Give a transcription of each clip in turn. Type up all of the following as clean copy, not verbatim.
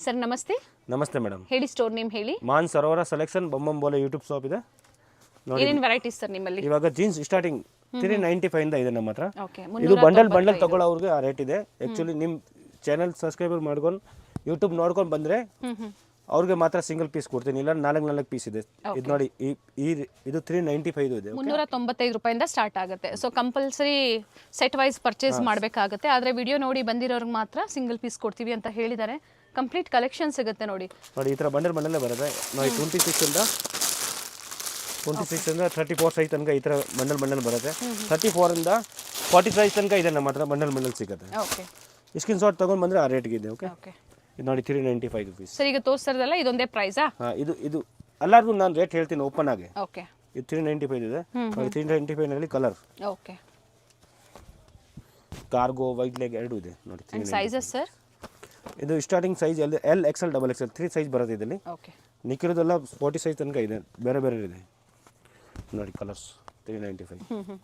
Sir ನಮಸ್ತೆ. ನಮಸ್ತೆ madam. ಹೇಳಿ, ಸ್ಟೋರ್ ನೇಮ್ ಹೇಳಿ. ಮಾನ್ ಸರೋವರ ಸೆಲೆಕ್ಷನ್ ಬೊಮ್ಮಂಬೋಲೆ ಯೂಟ್ಯೂಬ್ ಶಾಪ್ ಇದೆ ನೋಡಿ. ಏನೇನು ವೆರೈಟೀಸ್ ಸರ್ ನಿಮ್ಮಲ್ಲಿ? ಇವಾಗ ಜೀನ್ಸ್ ಸ್ಟಾರ್ಟಿಂಗ್ 395 ಇಂದ ಇದೆ ನಮ್ಮ ಹತ್ರ. ಓಕೆ, ಇದು ಬಂಡಲ್ ತಗೊಳ್ಳೋರಿಗೆ ಆ ರೇಟ್ ಇದೆ. ಆಕ್ಚುಲಿ ನಿಮ್ಮ ಚಾನೆಲ್ ಸಬ್ಸ್ಕ್ರೈಬರ್ ಮಾಡ್ಕೊಂಡು ಯೂಟ್ಯೂಬ್ ನೋಡ್ಕೊಂಡು ಬಂದ್ರೆ ಅವ್ರಿಗೆ ಮಾತ್ರ ಸಿಂಗಲ್ ಪೀಸ್ ಕೊಡ್ತೀನಿ, ಇಲ್ಲ 4 ಪೀಸ್ ಇದೆ. ಇದು ನೋಡಿ, ಇದು 395 ಇದೆ. 395 ರೂಪಾಯಿಂದ ಸ್ಟಾರ್ಟ್ ಆಗುತ್ತೆ. So compulsory set wise purchase ಮಾಡಬೇಕಾಗುತ್ತೆ. ಆದರೆ ವಿಡಿಯೋ ನೋಡಿ ಬಂದಿರೋರಿಗೆ ಮಾತ್ರ ಸಿಂಗಲ್ ಪೀಸ್ ಕೊಡ್ತೀವಿ ಅಂತ ಹೇಳಿದ್ದಾರೆ. ಕಂಪ್ಲೀಟ್ ಕಲೆಕ್ಷನ್ ಸಿಗುತ್ತೆ ನೋಡಿ. ಈ ಥರ ಬಂಡಲ್ ಬರುತ್ತೆ ನೋಡಿ. 26 ಇಂದ 34 ಸೈಜ್ ತನಕ ಈ ಥರ ಬಂಡಲ್ ಬರುತ್ತೆ. 34 ಇಂದ 40 ಸೈಜ್ ತನಕ ಇದೆ ನಮ್ಮ ಹತ್ರ ಬಂಡಲ್ ಸಿಗುತ್ತೆ. ಓಕೆ, ಸ್ಕ್ರೀನ್ ಶಾಟ್ ತಗೊಂಡು ಬಂದರೆ ಆ ರೇಟ್ಗೆ ಇದೆ. Okay, okay. ಇದು ನೋಡಿ 395 ರುಪೀಸ್. ಸರ್ ಈಗ ತೋರಿಸ್ತಾರದಲ್ಲ ಇದೊಂದೇ ಪ್ರೈಸಾ? ಇದು ಎಲ್ಲರಿಗೂ ನಾನು ರೇಟ್ ಹೇಳ್ತೀನಿ ಓಪನ್ ಆಗಿ. ಓಕೆ, ಇದು 395 ಇದೆ. 395 ನಲ್ಲಿ colour okay, cargo white leg ಎರಡು ಇದೆ ನೋಡಿ. And sizes sir? ಇದು starting size L XL XXL 3 size ಬರುತ್ತೆ ಇದರಲ್ಲಿ. ಓಕೆ, ನಿಕ್ಕಿರೋದೆಲ್ಲ 40 ಸೈಜ್ ತನಕ ಇದೆ. ಬೇರೆ ಬೇರೆ ಇದೆ ನೋಡಿ ಕಲರ್ಸ್. 395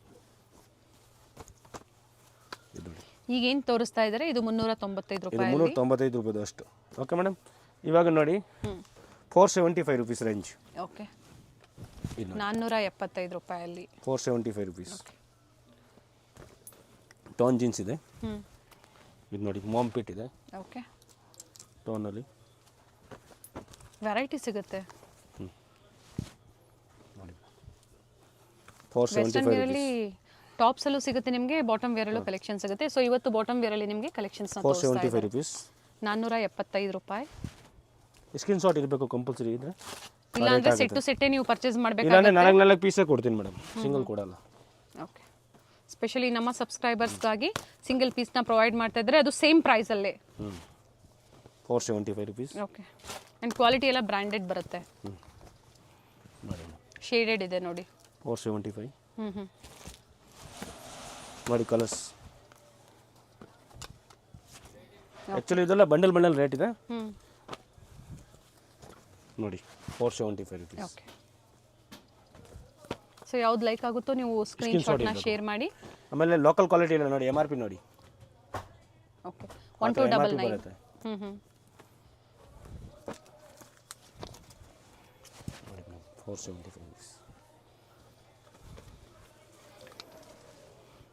ಇದು ನೋಡಿ. ಈಗ ಏನು ತೋರಿಸ್ತಾ ಇದ್ದಾರೆ ಇದು 395 ರೂಪಾಯಿ. 395 ರೂಪಾಯಿ ಅಷ್ಟು. ಓಕೆ ಮೇಡಮ್, ಇವಾಗ ನೋಡಿ 475 rupees range. Okay, 475 ರೂಪಾಯಲ್ಲಿ 475 rupees. Tone jeans ಇದೆ. ಇದು ನೋಡಿ, ಮಾಮ್ ಪಿಟ್ ಇದೆ. ಓಕೆ, ಟೋನಲ್ಲಿ ವೆರೈಟಿ ಸಿಗುತ್ತೆ. ನೋಡಿ 475 ವೇರಲ್ಲಿ ಟಾಪ್ಸ್ ಅಲ್ಲೂ ಸಿಗುತ್ತೆ ನಿಮಗೆ, ಬಾಟಮ್ ವೇರ್ ಅಲ್ಲೂ ಕಲೆಕ್ಷನ್ ಸಿಗುತ್ತೆ. ಸೊ ಇವತ್ತು ಬಾಟಮ್ ವೇರ್ ಅಲ್ಲಿ ನಿಮಗೆ ಕಲೆಕ್ಷನ್ಸ್ 475 ರುಪೀಸ್. 475 ರೂಪಾಯಿ. ಸ್ಕ್ರೀನ್ ಶಾಟ್ ಇರಬೇಕು ಕಂಪಲ್ಸರಿ ಇದ್ರೆ. ಇಲ್ಲ ಅಂದ್ರೆ ಸೆಟ್ ಟು ಸೆಟ್ಟೇ ನೀವು ಪರ್ಚೇಸ್ ಮಾಡಬೇಕು. ಇಲ್ಲ ಅಂದ್ರೆ 4 ಪೀಸೇ ಕೊಡ್ತೀನಿ ಮೇಡಮ್, ಸಿಂಗಲ್ ಕೊಡಲ್ಲ. ಓಕೆ, ಸ್ಪೆಷಲಿ ನಮ್ಮ ಸಬ್ಸ್ಕ್ರೈಬರ್ಸ್ಗಾಗಿ ಸಿಂಗಲ್ ಪೀಸ್ನ ಪ್ರೊವೈಡ್ ಮಾಡ್ತಾ ಇದ್ದಾರೆ. ಅದು ಸೇಮ್ ಪ್ರೈಸಲ್ಲೇ 475 ರುಪೀಸ್. ಓಕೆ, ಆ್ಯಂಡ್ ಕ್ವಾಲಿಟಿ ಎಲ್ಲ ಬ್ರ್ಯಾಂಡೆಡ್ ಬರುತ್ತೆ. ಶೇಡೆಡ್ ಇದೆ ನೋಡಿ. 475 ನೋಡಿ ಕಲರ್ಸ್. ಆ್ಯಕ್ಚುಲಿ ಇದೆಲ್ಲ ಬಂಡಲ್ ರೇಟ್ ಇದೆ ನೋಡಿ. 475 ರುಪೀಸ್. ಓಕೆ, ಸೊ ಯಾವ್ದು ಲೈಕ್ ಆಗುತ್ತೋ ನೀವು ಸ್ಕ್ರೀನ್ ಶಾಟ್ನ ಶೇರ್ ಮಾಡಿ. ಆಮೇಲೆ ಲೋಕಲ್ ಕ್ವಾಲಿಟಿ ಇಲ್ಲ ನೋಡಿ. MRP ನೋಡಿ. ಓಕೆ, 1299 ಬರುತ್ತೆ. ನೋಡಿ ಮೇಡಮ್, 475 ರುಪೀಸ್.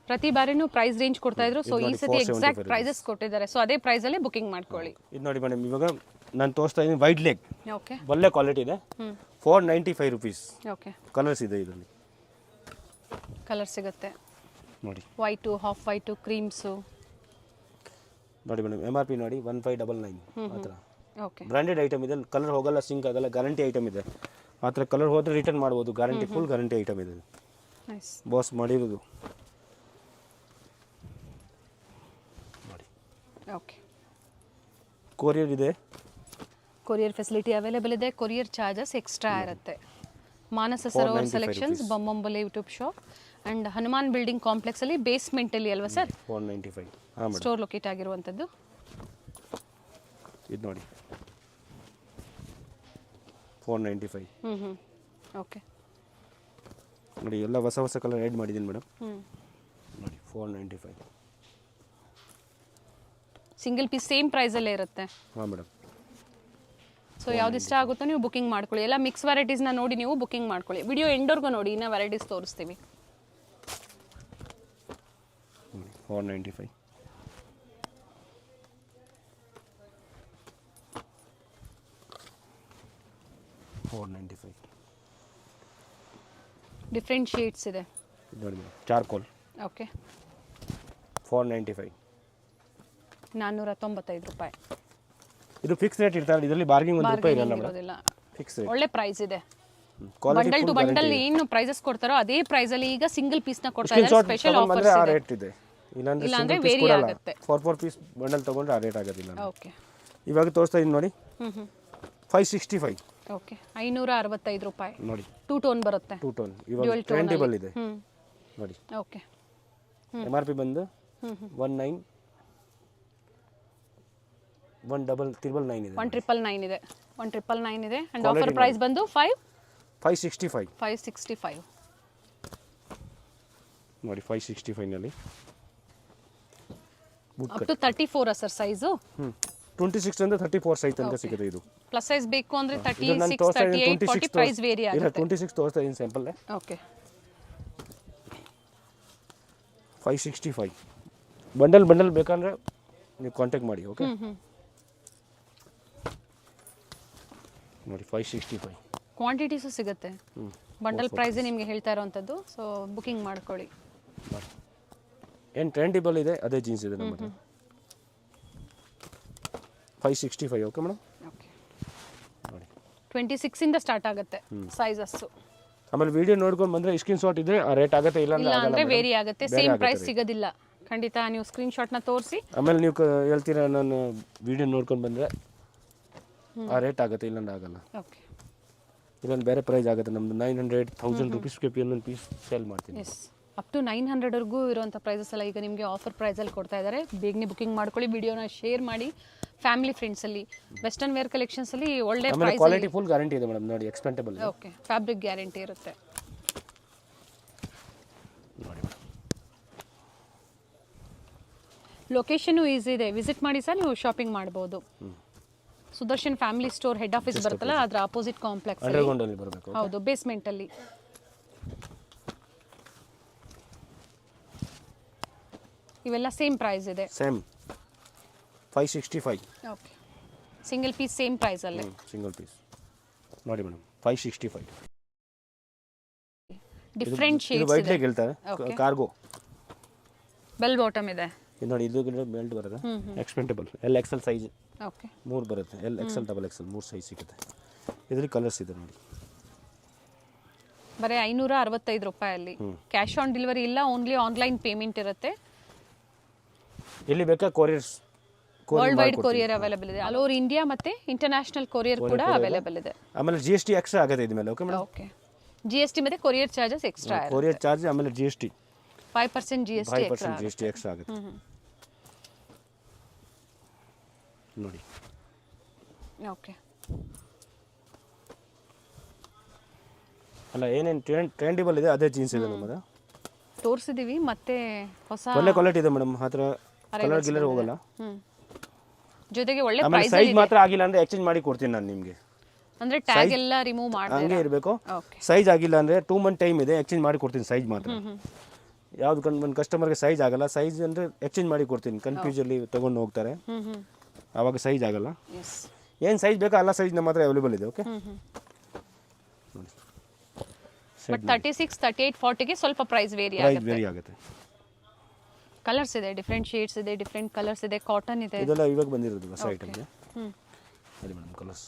ಪ್ರತಿ ಬಾರಿನೂ ಪ್ರೈಸ್ ರೇಂಜ್ ಕೊಡ್ತಾ ಇದ್ರು. ಸೊ ಈ ಸತಿ ಎಕ್ಸಾಕ್ಟ್ ಪ್ರೈಸಸ್ ಕೊಟ್ಟಿದ್ದಾರೆ. ಸೊ ಅದೇ ಪ್ರೈಸ್ ಅಲ್ಲೇ ಬುಕಿಂಗ್ ಮಾಡ್ಕೊಳ್ಳಿ. ಇದು ನೋಡಿ ಮೇಡಮ್, ಇವಾಗ ನಾನು ತೋರಿಸ್ತಾ ಇದ್ದೀನಿ ವೈಟ್ ಲೆಗ್. ಓಕೆ, ಒಳ್ಳೆ ಕ್ವಾಲಿಟಿ ಇದೆ. 495 ರುಪೀಸ್. ಓಕೆ, ಕಲರ್ಸ್ ಇದೆ ಇದರಲ್ಲಿ. ಕಲರ್ ಸಿಗುತ್ತೆ ನೋಡಿ. ವೈಟು, ಹಾಫ್ ವೈಟು, ಕ್ರೀಮ್ಸು ನೋಡಿ ಮೇಡಮ್. MRP ನೋಡಿ 1599 ಆ ಥರ. ಓಕೆ, ಬ್ರ್ಯಾಂಡೆಡ್ ಐಟಮ್ ಇದೆ. ಕಲರ್ ಹೋಗಲ್ಲ, ಸಿಂಕ್ ಆಗಲ್ಲ, ಗ್ಯಾರಂಟಿ ಐಟಮ್ ಇದೆ. ಆ ಥರ ಕಲರ್ ಹೋದರೆ ರಿಟರ್ನ್ ಮಾಡ್ಬೋದು. ಗ್ಯಾರಂಟಿ, ಫುಲ್ ಗ್ಯಾರಂಟಿ ಐಟಮ್ ಇದೆ. ನೈಸ್. ಬಾಸ್ ಮಾಡಿರೋದು ನೋಡಿ. ಓಕೆ, ಕೊರಿಯರ್ ಇದೆ. ಕೊರಿಯರ್ ಫೆಸಿಲಿಟಿ ಅವೈಲೇಬಲ್ ಇದೆ. ಕೊರಿಯರ್ ಚಾರ್ಜಸ್ ಎಕ್ಸ್ಟ್ರಾ ಇರುತ್ತೆ. Manasa Sarovara selections, Bommambole YouTube shop and Hanuman building complex ಅಲ್ಲಿ ಬೇಸ್ಮೆಂಟ್ ಅಲ್ಲಿ ಅಲ್ವಾ ಸರ್? 495. ಹಾಂ ಮೇಡಮ್, ಸ್ಟೋರ್ ಲೊಕೇಟ್ ಆಗಿರುವಂಥದ್ದು. ಇದು ನೋಡಿ 495. ಓಕೆ, ನೋಡಿ ಎಲ್ಲ ಹೊಸ ಕಲರ್ ಆ್ಯಡ್ ಮಾಡಿದ್ದೀನಿ ಮೇಡಮ್. ನೋಡಿ 495. ಸಿಂಗಲ್ ಪೀಸ್ ಸೇಮ್ ಪ್ರೈಸಲ್ಲೇ ಇರುತ್ತೆ. ಹಾಂ ಮೇಡಮ್. ಸೊ ಯಾವ್ದು ಇಷ್ಟ ಆಗುತ್ತೋ ನೀವು ಬುಕಿಂಗ್ ಮಾಡ್ಕೊಳ್ಳಿ. ಎಲ್ಲ ಮಿಕ್ಸ್ ವೆರೈಟೀಸ್ನ ನೋಡಿ ನೀವು ಬುಕಿಂಗ್ ಮಾಡ್ಕೊಳ್ಳಿ. ವಿಡಿಯೋ ಎಂಡೋರ್ಗೂ ನೋಡಿ, ಇನ್ನೂ ವೆರೈಟೀಸ್ ತೋರಿಸ್ತೀವಿ. 495. ಡಿಫ್ರೆಂಟ್ ಶೇಡ್ಸ್ ಇದೆ ನೋಡಿ ಮೇಡಮ್. ಚಾರ್ಕೋಲ್. ಓಕೆ, 495. 495 ರೂಪಾಯಿ. ಇದು ಫಿಕ್ಸ್ ರೇಟ್ ಇರ್ತಾರೆ. ಇದರಲ್ಲಿ ಬಾರ್ಗಿಂಗ್ ಒಂದು ರೂಪಾಯಿ ಇರಲ್ಲ ಮೇಡಮ್. ಇರೋದಿಲ್ಲ, ಫಿಕ್ಸ್ ರೇಟ್. ಒಳ್ಳೆ ಪ್ರೈಸ್ ಇದೆ. ಬಂಡಲ್ ಟು ಬಂಡಲ್ ಏನು ಪ್ರೈಸಸ್ ಕೊಡ್ತಾರೋ ಅದೇ ಪ್ರೈಸ್ ಅಲ್ಲಿ ಈಗ ಸಿಂಗಲ್ ಪೀಸ್ ನ ಕೊಡ್ತಾ ಇದ್ದಾರೆ. ಸ್ಪೆಷಲ್ ಆಫರ್ಸ್ ಆ ಇದೆ. ರೇಟ್ ಇದೆ. ಇಲ್ಲಾಂದ್ರೆ ವೇರಿ ಆಗುತ್ತೆ. 4 ಪೀಸ್ ಬಂಡಲ್ ತಗೊಂಡ್ರೆ ಆ ರೇಟ್ ಆಗೋದಿಲ್ಲ. ಓಕೆ, ಇವಾಗ ತೋರಿಸ್ತಾ ಇದ್ದೀನಿ ನೋಡಿ. 565. ಓಕೆ, 565 ರೂಪಾಯಿ ನೋಡಿ. 2 ಟೋನ್ ಬರುತ್ತೆ. 2 ಟೋನ್ ಇವಾಗ ಟ್ರೆಂಡಬಲ್ ಇದೆ ನೋಡಿ. ಓಕೆ, MRP ಬಂದು 19,999 ಇದೆ. 1999 ಇದೆ. 1999 ಇದೆ. ಅಂಡ್ ಆಫರ್ ಪ್ರೈಸ್ ಬಂದು 565 ನೋಡಿ. 565 ನಲ್ಲಿ ಅಪ್ ಟು 34 ಸರ್ ಸೈಜು. 26 ಇಂದ 34 ಸೈಜ್ ತನಕ ಸಿಗುತ್ತೆ ಇದು. ಪ್ಲಸ್ ಸೈಜ್ ಬೇಕು ಅಂದ್ರೆ ಇದು ನಾನು 36 ತೋರಿಸ್ತಾ ಇದ್ದೀನಿ 38 40 ಪ್ರೈಸ್ ವೇರಿ ಇಲ್ಲ ಆಗುತ್ತೆ. 26 ತೋರಿಸ್ತಾ ಇದ್ದೀನಿ ಸ್ಯಾಂಪಲ್. ಓಕೆ 565 ಬಂಡಲ್ ಬೇಕಂದ್ರೆ ನೀವು ಕಾಂಟ್ಯಾಕ್ಟ್ ಮಾಡಿ. ಓಕೆ ನೋಡಿ 565 ಕ್ವಾಂಟಿಟೀಸು ಸಿಗುತ್ತೆ. ಬಂಡಲ್ ಪ್ರೈಸೇ ನಿಮಗೆ ಹೇಳ್ತಾ ಇರೋವಂಥದ್ದು. ಸೊ ಬುಕಿಂಗ್ ಮಾಡ್ಕೊಳ್ಳಿ. ಏನು ಟ್ರೆಂಡಿಬಲ್ ಇದೆ ಅದೇ ಜೀನ್ಸ್ ಇದೆ ನಮ್ಮ ಹತ್ರ. 565 ಓಕೆ ಮೇಡಮ್. ಓಕೆ 26 ಇಂದ ಸ್ಟಾರ್ಟ್ ಆಗುತ್ತೆ ಸೈಜಸ್ಸು. ಆಮೇಲೆ ವಿಡಿಯೋ ನೋಡ್ಕೊಂಡು ಬಂದರೆ ಸ್ಕ್ರೀನ್ ಶಾಟ್ ಇದ್ರೆ ಆ ರೇಟ್ ಆಗುತ್ತೆ, ಇಲ್ಲ ಅಂದರೆ ವೇರಿ ಆಗುತ್ತೆ, ಸೇಮ್ ಪ್ರೈಸ್ ಸಿಗೋದಿಲ್ಲ. ಖಂಡಿತ ನೀವು ಸ್ಕ್ರೀನ್ ಶಾಟ್ನ ತೋರಿಸಿ ಆಮೇಲೆ ನೀವು ಹೇಳ್ತೀರಾ ನಾನು ವಿಡಿಯೋ ನೋಡ್ಕೊಂಡು ಬಂದರೆ ಆ ರೇಟ್ ಆಗುತ್ತೆ, ಇಲ್ಲಾಂದ್ರೆ ಆಗಲ್ಲ. ಓಕೆ ಇಲ್ಲೊಂದು ಬೇರೆ ಪ್ರೈಸ್ ಆಗುತ್ತೆ ನಮ್ಮದು 900 1000 ರುಪೀಸ್ಗೆ ಒಂದೊಂದು ಪೀಸ್ ಸೇಲ್ ಮಾಡ್ತೀನಿ. ಎಸ್ ಅಪ್ ಟು 900ವರೆಗೂ ಇರುವಂಥ ಪ್ರೈಸಸ್ ಎಲ್ಲ ಈಗ ನಿಮಗೆ ಆಫರ್ ಪ್ರೈಸಲ್ಲಿ ಕೊಡ್ತಾ ಇದ್ದಾರೆ. ಬೇಗನೆ ಬುಕಿಂಗ್ ಮಾಡ್ಕೊಳ್ಳಿ, ವಿಡಿಯೋನ ಶೇರ್ ಮಾಡಿ ಫ್ಯಾಮಿಲಿ ಫ್ರೆಂಡ್ಸಲ್ಲಿ. ವೆಸ್ಟರ್ನ್ ವೇರ್ ಕಲೆಕ್ಷನ್ಸಲ್ಲಿ ಒಳ್ಳೆ ಪ್ರೈಸ್, ಕ್ವಾಲಿಟಿ ಫುಲ್ ಗ್ಯಾರಂಟಿ ಇದೆ ಮೇಡಮ್. ನೋಡಿ ಎಕ್ಸ್ಪೆಂಟಬಲ್. ಓಕೆ ಫ್ಯಾಬ್ರಿಕ್ ಗ್ಯಾರಂಟಿ ಇರುತ್ತೆ. ನೋಡಿ ಲೊಕೇಶನು ಈಸಿ ಇದೆ, ವಿಸಿಟ್ ಮಾಡಿ ಸರ್ ನೀವು ಶಾಪಿಂಗ್ ಮಾಡ್ಬೋದು. Sudarshan family store head office ಬರುತ್ತಲ್ಲ ಅದರ ಅಪೋಸಿಟ್ ಕಾಂಪ್ಲೆಕ್ಸ್ ಅಂಡರ್ಗ್ರೌಂಡ್ ಅಲ್ಲಿ ಬರಬೇಕು. ಹೌದು, ಬೇಸ್ಮೆಂಟ್ ಅಲ್ಲಿ. ಇವೆಲ್ಲ ಸೇಮ್ ಪ್ರೈಸ್ ಇದೆ. Same 565. Okay single piece same price ಅಲ್ಲೇ. ಸಿಂಗಲ್ ಪೀಸ್ ನೋಡಿ ಮೇಡಮ್ 565. ಡಿಫರೆಂಟ್ ಇದು ಶೇಡ್ಸ್ ವೈಟ್ ಇದೆ. ಲೆಗ್ ಹೇಳ್ತಾರೆ, ಕಾರ್ಗೋ ಬೆಲ್ ಬಾಟಮ್ ಇದೆ. ಇದು ನೋಡಿ ಇದು ಬೆಲ್ಟ್ ಬರುತ್ತೆ, expandable. L XL size okay 3 ಬರುತ್ತೆ. L XL double XL 3 size ಸಿಗುತ್ತೆ. ಇದರಲ್ಲಿ ಕಲರ್ಸ್ ಇದೆ ನೋಡಿ. ಬರೀ 565 ರೂಪಾಯಲ್ಲಿ. ಕ್ಯಾಶ್ ಆನ್ ಡೆಲಿವರಿ ಇಲ್ಲ, ಓನ್ಲಿ ಆನ್ಲೈನ್ ಪೇಮೆಂಟ್ ಇರುತ್ತೆ. ಎಲ್ಲಿ ಬೇಕಾ couriers world wide courier available ಇದೆ. ಆಲ್ ಓವರ್ ಇಂಡಿಯಾ ಮತ್ತೆ ಇಂಟರ್ನ್ಯಾಷನಲ್ ಕೊರಿಯರ್ ಕೂಡ ಅವೈಲೇಬಲ್ ಇದೆ. ಆಮೇಲೆ GST ಎಕ್ಸ್ಟ್ರಾ ಆಗುತ್ತೆ ಇದ ಮೇಲೆ. Okay madam. ಓಕೆ GST ಮತ್ತೆ ಕೊರಿಯರ್ ಚಾರ್ಜಸ್ ಎಕ್ಸ್ಟ್ರಾ ಇರುತ್ತೆ. ಕೊರಿಯರ್ ಚಾರ್ಜ್ ಆಮೇಲೆ GST 5% GST 5% GST ಎಕ್ಸ್ಟ್ರಾ ಆಗುತ್ತೆ. ನೋಡಿ ಓಕೆ ಅಲ್ಲ ಏನೇನು ಟ್ರೆಂಡಿಬಲ್ ಇದೆ ಅದೇ ಜೀನ್ಸ್ ಇದೆ ನಮ್ಮದು. ತೋರಿಸಿದೀವಿ ಮತ್ತೆ ಹೊಸ ಒಳ್ಳೆ ಕ್ವಾಲಿಟಿ ಇದೆ ಮೇಡಮ್. ಹತ್ರ ಕಲರ್ ಗಿಲ್ಲರ್ ಹೋಗಲ್ಲ. ಜೊತೆಗೆ ಒಳ್ಳೆ ಆಮೇಲೆ ಪ್ರೈಸ್ ಸೈಜ್ ಮಾತ್ರ ಆಗಿಲ್ಲ ಅಂದ್ರೆ ಎಕ್ಸ್ಚೇಂಜ್ ಮಾಡಿ ಕೊಡ್ತೀನಿ ನಾನು ನಿಮಗೆ. ಅಂದ್ರೆ ಟ್ಯಾಗ್ ಎಲ್ಲ ರಿಮೂವ್ ಮಾಡ್ತಾರೆ, ಹಂಗೆ ಇರಬೇಕು. ಓಕೆ ಸೈಜ್ ಆಗಿಲ್ಲ ಅಂದ್ರೆ 2 ಮಂತ್ ಟೈಮ್ ಇದೆ, ಎಕ್ಸ್ಚೇಂಜ್ ಮಾಡಿ ಕೊಡ್ತೀನಿ. ಸೈಜ್ ಮಾತ್ರ ಯಾವ್ದು ಒಂದು ಕಸ್ಟಮರ್ಗೆ ಸೈಜ್ ಆಗಲ್ಲ, ಸೈಜ್ ಅಂದ್ರೆ ಎಕ್ಸ್ಚೇಂಜ್ ಮಾಡಿ ಕೊಡ್ತೀನಿ. ಕನ್ಫ್ಯೂಸಲ್ಲಿ ತಗೊಂಡು ಹೋಗ್ತಾರೆ, ಆವಾಗ ಸೈಜ್ ಆಗಲ್ಲ. ಎಸ್ ಏನು ಸೈಜ್ ಬೇಕೋ ಎಲ್ಲ ಸೈಜ್ ನಮ್ಮ ಹತ್ರ ಅವೈಲೇಬಲ್ ಇದೆ. ಓಕೆ ಬಟ್ 36 38 40 ಗೆ ಸ್ವಲ್ಪ ಪ್ರೈಸ್ ವೇರಿ ಆಗುತ್ತೆ. ಕಲರ್ಸ್ ಇದೆ, ಡಿಫರೆಂಟ್ ಶೇಡ್ಸ್ ಇದೆ, ಡಿಫರೆಂಟ್ ಕಲರ್ಸ್ ಇದೆ, ಕಾಟನ್ ಇದೆ. ಇದೆಲ್ಲ ಇವಾಗ ಬಂದಿರೋದು ಹೊಸ ಐಟಮ್ಗೆ. ಸರಿ ಮೇಡಮ್ ಕಲರ್ಸ್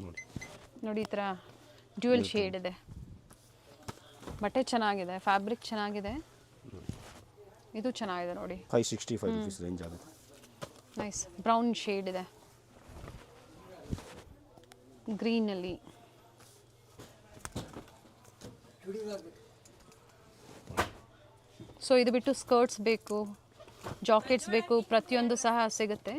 ನೋಡಿ. ನೋಡಿ ಈ ಥರ ಡ್ಯೂಯಲ್ ಶೇಡ್ ಇದೆ. ಬಟ್ಟೆ ಚೆನ್ನಾಗಿದೆ, ಫ್ಯಾಬ್ರಿಕ್ ಚೆನ್ನಾಗಿದೆ, ಇದು ಚೆನ್ನಾಗಿದೆ ನೋಡಿ. 565 ರುಪೀಸ್ ರೇಂಜ್ ಆಗುತ್ತೆ. ನೈಸ್ ಬ್ರೌನ್ ಶೇಡ್ ಇದೆ, ಗ್ರೀನಲ್ಲಿ. ಸೊ ಇದು ಬಿಟ್ಟು ಸ್ಕರ್ಟ್ಸ್ ಬೇಕು, ಜಾಕೆಟ್ಸ್ ಬೇಕು, ಪ್ರತಿಯೊಂದು ಸಹ ಸಿಗುತ್ತೆ.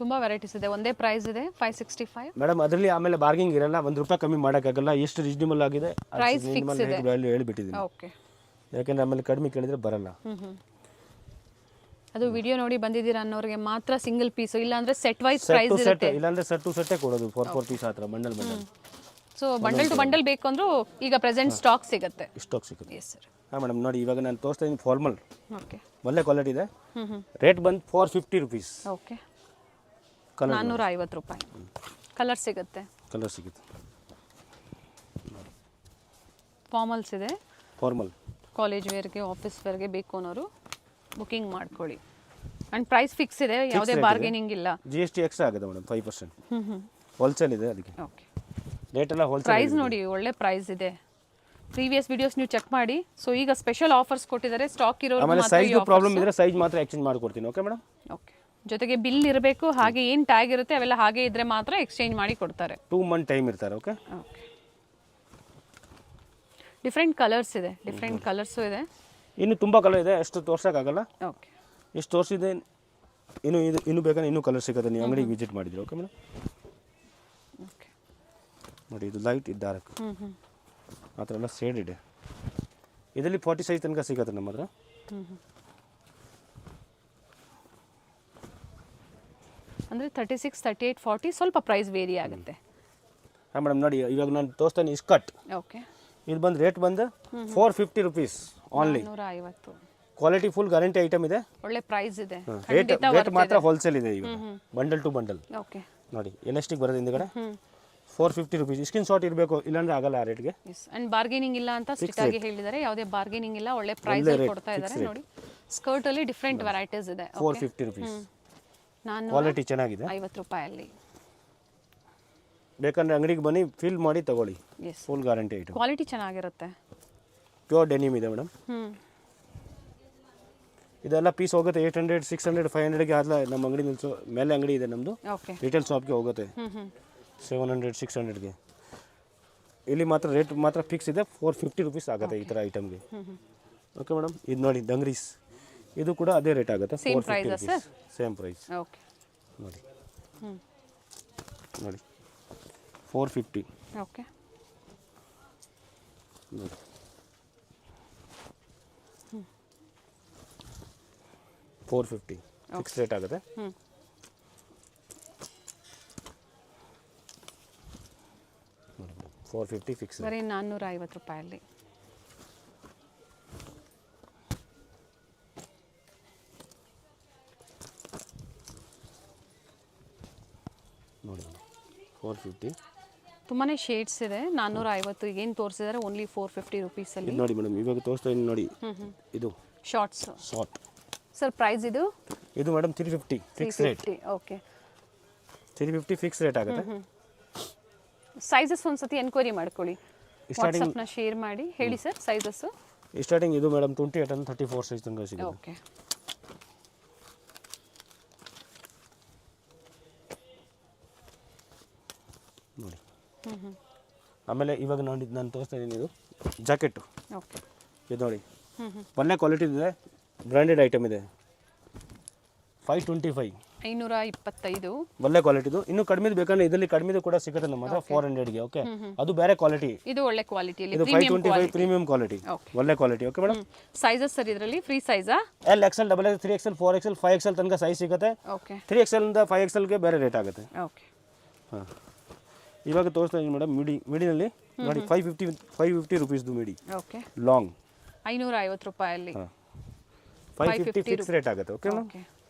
ತುಂಬ ವೆರೈಟೀಸ್ ಇದೆ, ಒಂದೇ ಪ್ರೈಸ್ ಇದೆ 565. ಮೇಡಮ್ ಅದರಲ್ಲಿ ಆಮೇಲೆ ಬಾರ್ಗಿಂಗ್ ಇರಲ್ಲ, ₹1 ಕಮ್ಮಿ ಮಾಡೋಕ್ಕಾಗಲ್ಲ. ಎಷ್ಟು ರೀಸನಬಲ್ ಆಗಿದೆ ಪ್ರೈಸ್ ಫಿಕ್ಸ್ ಇದೆ, ವ್ಯಾಲ್ಯೂ ಹೇಳ್ಬಿಟ್ಟಿದ್ದೀನಿ. ಓಕೆ ಯಾಕೆಂದ್ರೆ ಆಮೇಲೆ ಕಡಿಮೆ ಕೇಳಿದ್ರೆ ಬರಲ್ಲ. ಅದು ವಿಡಿಯೋ ನೋಡಿ ಬಂದಿದ್ದೀರಾ ಅನ್ನೋರಿಗೆ ಮಾತ್ರ ಸಿಂಗಲ್ ಪೀಸ್, ಇಲ್ಲಾಂದ್ರೆ ಸೆಟ್ ವೈಸ್ ಪ್ರೈಸ್ ಇರುತ್ತೆ. ಇಲ್ಲಾಂದ್ರೆ ಸೆಟ್ ಟು ಸೆಟ್ಟೇ ಕೊಡೋದು, 4 ಪೀಸ್ ಹತ್ರ ಬಂಡಲ್. ಸೊ ಬಂಡಲ್ ಟು ಬಂಡಲ್ ಬೇಕು ಅಂದ್ರೂ ಈಗ ಪ್ರೆಸೆಂಟ್ ಸ್ಟಾಕ್ ಸಿಗುತ್ತೆ. ಸ್ಟಾಕ್ ಸಿಗುತ್ತೆ. Yes sir. ಹಾಂ ಮೇಡಮ್ ನೋಡಿ ಇವಾಗ ನಾನು ತೋರಿಸ್ತಾ ಇದ್ದೀನಿ ಫಾರ್ಮಲ್. ಓಕೆ ಒಳ್ಳೆ ಕ್ವಾಲಿಟಿ ಇದೆ. ರೇಟ್ ಬಂದು 450 ರುಪೀಸ್. ಓಕೆ ಕಲರ್ 450 ರೂಪಾಯಿ. ಕಲರ್ ಸಿಗುತ್ತೆ, ಕಲರ್ ಸಿಗುತ್ತೆ. ಫಾರ್ಮಲ್ಸ್ ಇದೆ, ಫಾರ್ಮಲ್ ಕಾಲೇಜ್ ವೇರ್ಗೆ ಆಫೀಸ್ ವೇರ್ಗೆ ಬೇಕು ಅನ್ನೋರು ಬುಕಿಂಗ್ ಮಾಡ್ಕೊಳ್ಳಿ. ಆ್ಯಂಡ್ ಪ್ರೈಸ್ ಫಿಕ್ಸ್ ಇದೆ, ಯಾವುದೇ ಬಾರ್ಗೇನಿಂಗ್ ಇಲ್ಲ. GST ಎಕ್ಸ್ಟ್ರಾ ಆಗುತ್ತೆ ಮೇಡಮ್ 5%. ಹೋಲ್ಸೇಲ್ ಇದೆ ಅದಕ್ಕೆ. ಓಕೆ ರೇಟ್ ಎಲ್ಲ ಹೋಲ್ಸೇಲ್. ಪ್ರೈಸ್ ನೋಡಿ ಒಳ್ಳೆ ಪ್ರೈಸ್ ಇದೆ. ಪ್ರೀವಿಯಸ್ ವಿಡಿಯೋಸ್ ನೀವು ಚೆಕ್ ಮಾಡಿ. ಸೊ ಈಗ ಸ್ಪೆಷಲ್ ಆಫರ್ಸ್ ಕೊಟ್ಟಿದ್ದಾರೆ, ಸ್ಟಾಕ್ ಇರೋರು ಆಮೇಲೆ ಮಾತ್ರ ಸೈಜ್ ಪ್ರಾಬ್ಲಮ್ ಇದ್ರೆ ಸೈಜ್ ಮಾತ್ರ ಎಕ್ಸ್ಚೇಂಜ್ ಮಾಡ್ಕೊಡ್ತೀನಿ. Okay madam. ಓಕೆ ಜೊತೆಗೆ ಬಿಲ್ ಇರಬೇಕು, ಹಾಗೆ ಏನು ಟ್ಯಾಗ್ ಇರುತ್ತೆ ಅವೆಲ್ಲ ಹಾಗೆ ಇದ್ರೆ ಮಾತ್ರ ಎಕ್ಸ್ಚೇಂಜ್ ಮಾಡಿ ಕೊಡ್ತಾರೆ. 2 ಮಂತ್ ಟೈಮ್ ಇರ್ತಾರೆ. ಓಕೆ ಓಕೆ ಡಿಫ್ರೆಂಟ್ ಕಲರ್ಸ್ ಇದೆ, ಡಿಫ್ರೆಂಟ್ ಕಲರ್ಸು ಇದೆ. ಇನ್ನು ತುಂಬ ಕಲರ್ ಇದೆ, ಅಷ್ಟು ತೋರ್ಸೋಕ್ಕಾಗಲ್ಲ. ಓಕೆ ಎಷ್ಟು ತೋರಿಸಿದೆ, ಇನ್ನು ಬೇಕಾದ್ರೆ ಇನ್ನೂ ಕಲರ್ ಸಿಗುತ್ತೆ, ನೀವು ಅಂಗಡಿಗೆ ವಿಸಿಟ್ ಮಾಡಿದ್ರೆ. Okay madam. ಓಕೆ ನೋಡಿ ಇದು ಲೈಟ್ ಇದು ಡಾರ್ಕ್ ಆ ಥರ ಎಲ್ಲ ಶೇಡ್ ಇದೆ. ಇದರಲ್ಲಿ 40 ಸೈಜ್ ತನಕ ಸಿಗುತ್ತೆ ನಮ್ಮ ಹತ್ರ. ಅಂದರೆ 36, 38, 40 ಸ್ವಲ್ಪ ಪ್ರೈಸ್ ವೇರಿ ಆಗುತ್ತೆ. ಹಾಂ ಮೇಡಮ್ ನೋಡಿ ಇವಾಗ ನಾನು ತೋರಿಸ್ತಾನೆ ಇಸ್ಕಟ್. ಓಕೆ, ಇದು ಬಂದು ರೇಟ್ ಬಂದು 450 rupees only. 450. Quality full guarantee item ಇದೆ. ಒಳ್ಳೆ ಪ್ರೈಸ್ ಇದೆ. ರೇಟ್ ಮಾತ್ರ ಹೋಲ್ಸೇಲ್ ಇದೆ ಈಗ, ಬಂಡಲ್ ಟು ಬಂಡಲ್. ಓಕೆ ನೋಡಿ ಎಲಾಸ್ಟಿಕ್ ಬರೋದು ಹಿಂದ್ಗಡೆ. 450 ರುಪೀಸ್. ಸ್ಕ್ರೀನ್ ಶಾಟ್ ಇರಬೇಕು, ಇಲ್ಲಾಂದ್ರೆ ಆಗಲ್ಲ ಆ ರೇಟ್ಗೆ. ಅಂಡ್ ಬಾರ್ಗೇನಿಂಗ್ ಇಲ್ಲ ಅಂತ ಸ್ಟ್ರಿಕ್ಟ್ ಆಗಿ ಹೇಳಿದ್ದಾರೆ. ಯಾವುದೇ ಬಾರ್ಗೇನಿಂಗ್ ಇಲ್ಲ, ಒಳ್ಳೆ ಪ್ರೈಸ್ ಅಲ್ಲಿ ಕೊಡ್ತಾ ಇದ್ದಾರೆ. ನೋಡಿ ಸ್ಕರ್ಟ್ ಅಲ್ಲಿ ಡಿಫ್ರೆಂಟ್ ವೆರೈಟೀಸ್ ಇದೆ. 450 ರುಪೀಸ್. ನಾನು ಕ್ವಾಲಿಟಿ ಚೆನ್ನಾಗಿದೆ. 50 ರೂಪಾಯಲ್ಲಿ. ಬೇಕಂದ್ರೆ ಅಂಗಡಿಗೆ ಬನ್ನಿ, ಫಿಲ್ ಮಾಡಿ ತಗೊಳ್ಳಿ. Yes, full guarantee item. Quality ಚೆನ್ನಾಗಿರುತ್ತೆ. ಪ್ಯೂರ್ ಡೆನಿಮ್ ಇದೆ ಮೇಡಮ್. ಇದೆಲ್ಲ ಪೀಸ್ ಹೋಗುತ್ತೆ 800, 600, 500ಗೆ. ಆದ್ರೆ ನಮ್ಮ ಅಂಗಡಿ ಮೇಲೆ ಅಂಗಡಿ ಇದೆ ನಮ್ಮದು, ಓಕೆ, ರಿಟೇಲ್ ಶಾಪ್ಗೆ ಹೋಗುತ್ತೆ 700, 600ಗೆ. ಇಲ್ಲಿ ಮಾತ್ರ ರೇಟ್ ಮಾತ್ರ ಫಿಕ್ಸ್ ಇದೆ, 450 ರುಪೀಸ್ ಆಗುತ್ತೆ ಈ ಥರ ಐಟಮ್ಗೆ. ಓಕೆ ಮೇಡಮ್, ಇದು ನೋಡಿ ದಂಗ್ರೀಸ್, ಇದು ಕೂಡ ಅದೇ ರೇಟ್ ಆಗುತ್ತೆ, 450 ರುಪೀಸ್. Same price. ಓಕೆ ನೋಡಿ ನೋಡಿ 450. ಓಕೆ, ನೋಡಿ 450 ಫಿಕ್ಸ್ ರೇಟ್ ಆಗುತ್ತೆ. 450 ಫಿಕ್ಸ್. ಬರೀ 450 ರೂಪಾಯಲ್ಲಿ. ನೋಡಿ 450. ತುಂಬಾನೇ ಶೇಡ್ಸ್ ಇದೆ. 450 ಏನು ತೋರಿಸಿದ್ದಾರೆ, ಓನ್ಲಿ 450 ರುಪೀಸಲ್ಲಿ. ಇದು ನೋಡಿ ಮೇಡಮ್, ಇವಾಗ ತೋರಿಸ್ತಾ ಇದ್ದೀನಿ ನೋಡಿ, ಇದು ಶಾರ್ಟ್ಸ್. ಶಾರ್ಟ್ ಸರ್ ಪ್ರೈಸ್ ಇದು madam 350 fix rate. Okay, 350 fix rate ಆಗುತ್ತೆ. ಸೈಜಸ್ ಒಂದ್ಸತಿ ಎನ್ಕ್ವೈರಿ ಮಾಡ್ಕೊಳ್ಳಿ, ವಾಟ್ಸಪ್ನ ಶೇರ್ ಮಾಡಿ ಹೇಳಿ ಸರ್ ಸೈಜಸ್. ಸ್ಟಾರ್ಟಿಂಗ್ ಇದು ಮೇಡಮ್ 28 and 34 ಸೈಜ್ ತನಕ ಸಿಗುತ್ತೆ. ಓಕೆ, ನೋಡಿ ಆಮೇಲೆ ಇವಾಗ ನಾನು ತೋರಿಸ್ತಾ ಇದ್ದೀನಿ, ಇದು ಜಾಕೆಟ್. ಓಕೆ, ಇದು ನೋಡಿ ಒಳ್ಳೆ ಕ್ವಾಲಿಟಿ ಇದೆ, ಬ್ರ್ಯಾಂಡೆಡ್ ಐಟಮ್ ಇದೆ. 525, 525 ಒಳ್ಳೆ ಕ್ವಾಲಿಟಿದು. ಇನ್ನು ಕಡಿಮೆದು ಬೇಕಂದ್ರೆ ಇದರಲ್ಲಿ ಕಡಿಮೆದು ಕೂಡ ಸಿಗುತ್ತೆ ನಮ್ಮ ಹತ್ರ 400ಗೆ. ಓಕೆ, ಅದು ಬೇರೆ ಕ್ವಾಲಿಟಿ. ಇದು ಒಳ್ಳೆ ಕ್ವಾಲಿಟಿಯಲ್ಲಿ, ಇದು 525 ಪ್ರೀಮಿಯಂ ಕ್ವಾಲಿಟಿ, ಒಳ್ಳೆ quality. Okay madam, sizes sir ಇದರಲ್ಲಿ free ಸೈಜಾ? L, XL, XXL, 3XL, 4XL, 5XL ತನಕ ಸೈಜ್ ಸಿಗುತ್ತೆ. ಓಕೆ, 3XL ಇಂದ 5XLಗೆ ಬೇರೆ ರೇಟ್ ಆಗುತ್ತೆ. ಓಕೆ, ಹಾಂ, ಇವಾಗ ತೋರಿಸ್ತಾ ಇದ್ದೀನಿ ಮೇಡಮ್ ಮಿಡಿನಲ್ಲಿ ನೋಡಿ 550 ರುಪೀಸ್ದು ಮಿಡಿ. Okay, long 550 ರೂಪಾಯಲ್ಲಿ. 550 ಫಿಕ್ಸ್ ರೇಟ್ ಆಗುತ್ತೆ. Okay madam,